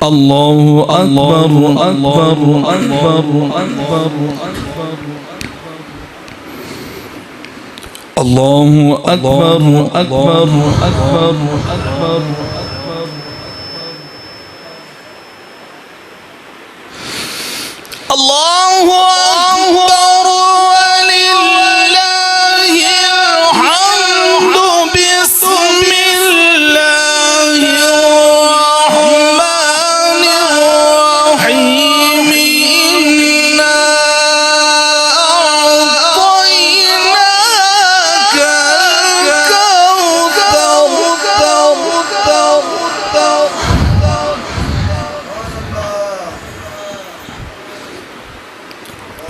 الله أكبر أكبر أكبر أكبر الله أكبر أكبر أكبر أكبر الله أكبر ولله الحمد بسم الله الرحمن الرحيم إنا أعطيناك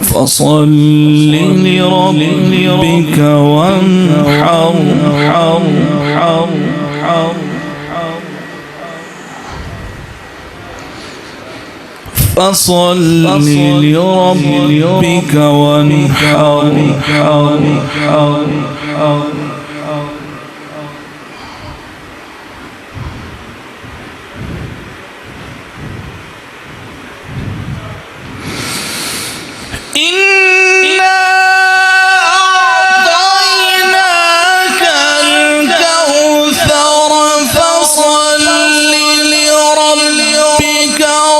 فصل لربك وانحر فصل لربك وانحر إنا أعطيناك الكوثر فصل لربك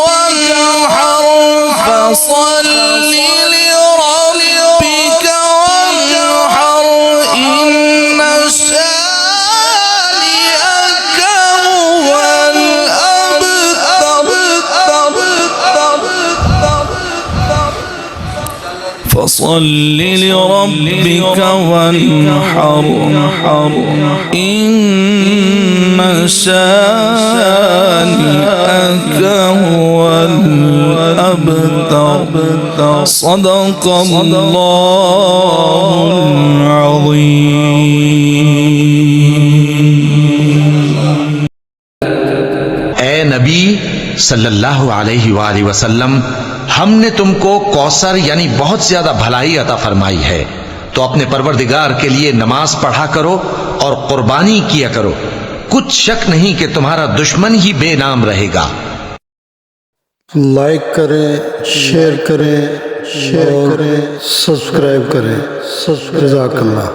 وانحر فصل لربك وانحر إن شانئك هو الأبتر فصل لربك وانحر إن شانئك هو الأبتر صدق الله العظيم ए नबी सल्लल्लाहु अलैहि वसल्लम, हमने तुमको कौसर यानी बहुत ज्यादा भलाई अता फरमाई है, तो अपने परवरदिगार के लिए नमाज पढ़ा करो और कुर्बानी किया करो। कुछ शक नहीं कि तुम्हारा दुश्मन ही बेनाम रहेगा। लाइक करें, शेयर करें, सब्सक्राइब करें। जज़ाकल्लाह।